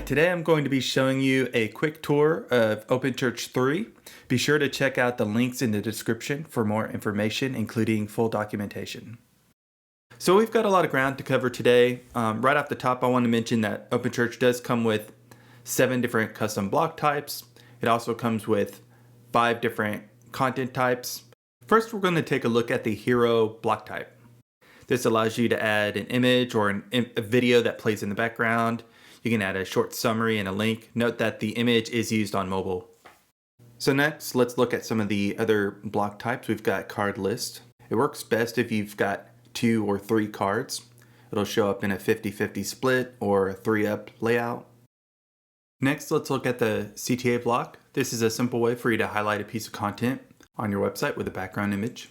Today I'm going to be showing you a quick tour of OpenChurch 3. Be sure to check out the links in the description for more information, including full documentation. So we've got a lot of ground to cover today. Right off the top, I want to mention that OpenChurch does come with 7 different custom block types. It also comes with 5 different content types. First, we're going to take a look at the hero block type. This allows you to add an image or a video that plays in the background. You can add a short summary and a link. Note that the image is used on mobile. So next, let's look at some of the other block types. We've got card list. It works best if you've got 2 or 3 cards. It'll show up in a 50-50 split or a 3-up layout. Next, let's look at the CTA block. This is a simple way for you to highlight a piece of content on your website with a background image.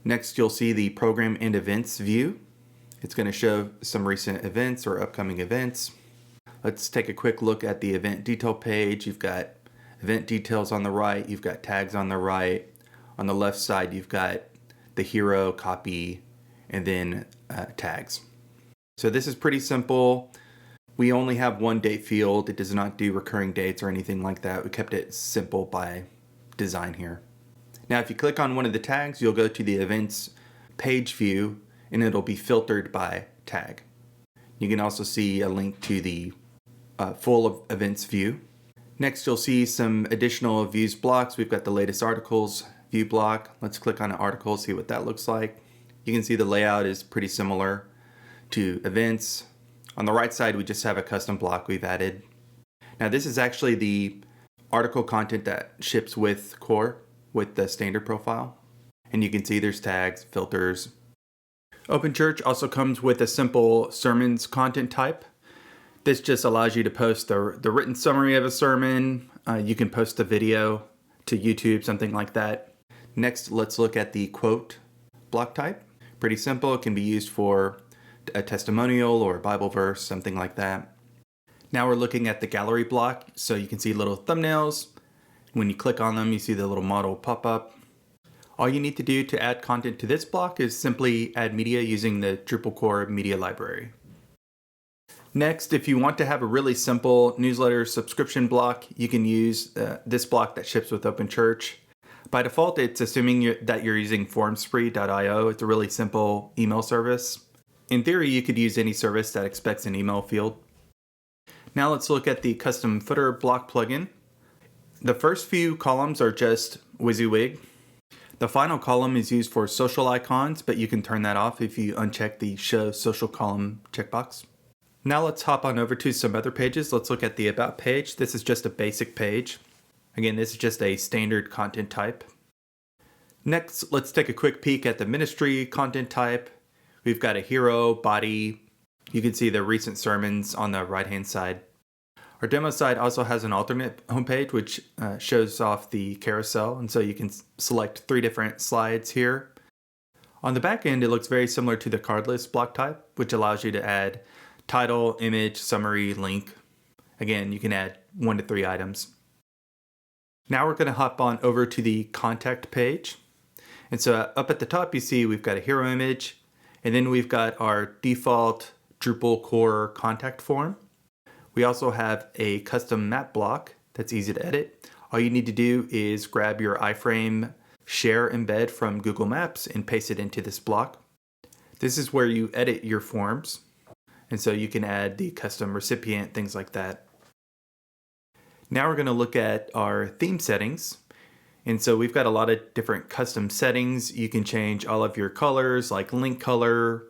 Next, you'll see the program and events view. It's going to show some recent events or upcoming events. Let's take a quick look at the event detail page. You've got event details on the right. You've got tags on the right. On the left side, you've got the hero, copy, and then tags. So this is pretty simple. We only have one date field. It does not do recurring dates or anything like that. We kept it simple by design here. Now, if you click on one of the tags, you'll go to the events page view, and it'll be filtered by tag. You can also see a link to the full events view. Next, you'll see some additional views blocks. We've got the latest articles view block. Let's click on an article, see what that looks like. You can see the layout is pretty similar to events. On the right side, we just have a custom block we've added. Now, this is actually the article content that ships with core, with the standard profile. And you can see there's tags, filters. OpenChurch also comes with a simple sermons content type. This just allows you to post the written summary of a sermon. You can post a video to YouTube, something like that. Next, let's look at the quote block type. Pretty simple. It can be used for a testimonial or a Bible verse, something like that. Now we're looking at the gallery block, so you can see little thumbnails. When you click on them, you see the little model pop up. All you need to do to add content to this block is simply add media using the Drupal core media library. Next, if you want to have a really simple newsletter subscription block, you can use this block that ships with OpenChurch. By default, it's assuming that you're using formspree.io. It's a really simple email service. In theory, you could use any service that expects an email field. Now let's look at the custom footer block plugin. The first few columns are just WYSIWYG. The final column is used for social icons, but you can turn that off if you uncheck the Show Social Column checkbox. Now let's hop on over to some other pages. Let's look at the About page. This is just a basic page. Again, this is just a standard content type. Next, let's take a quick peek at the ministry content type. We've got a hero, body. You can see the recent sermons on the right-hand side. Our demo site also has an alternate homepage, which shows off the carousel, and so you can select 3 different slides here. On the back end, it looks very similar to the card list block type, which allows you to add title, image, summary, link. Again, you can add 1 to 3 items. Now we're going to hop on over to the contact page. And so up at the top, you see we've got a hero image, and then we've got our default Drupal core contact form. We also have a custom map block that's easy to edit. All you need to do is grab your iframe share embed from Google Maps and paste it into this block. This is where you edit your forms. And so you can add the custom recipient, things like that. Now we're going to look at our theme settings. And so we've got a lot of different custom settings. You can change all of your colors, like link color,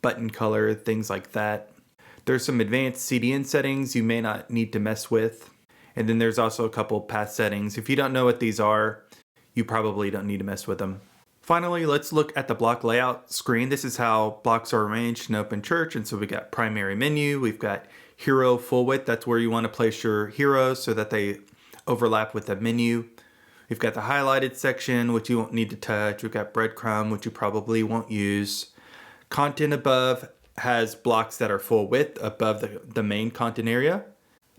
button color, things like that. There's some advanced CDN settings you may not need to mess with. And then there's also a couple path settings. If you don't know what these are, you probably don't need to mess with them. Finally, let's look at the block layout screen. This is how blocks are arranged in OpenChurch. And so we got primary menu, we've got hero full width. That's where you want to place your heroes so that they overlap with the menu. We've got the highlighted section, which you won't need to touch. We've got breadcrumb, which you probably won't use. Content above has blocks that are full width above the main content area.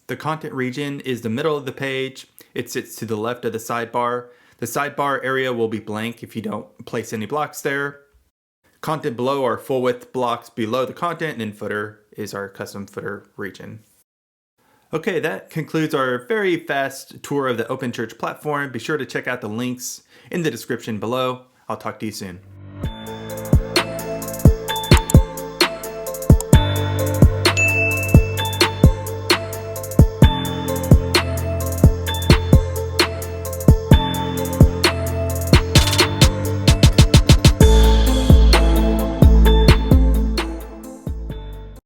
The content region is the middle of the page. It sits to the left of the sidebar. The sidebar area will be blank if you don't place any blocks there. Content below are full width blocks below the content, and then footer is our custom footer region. Okay, that concludes our very fast tour of the OpenChurch platform. Be sure to check out the links in the description below. I'll talk to you soon.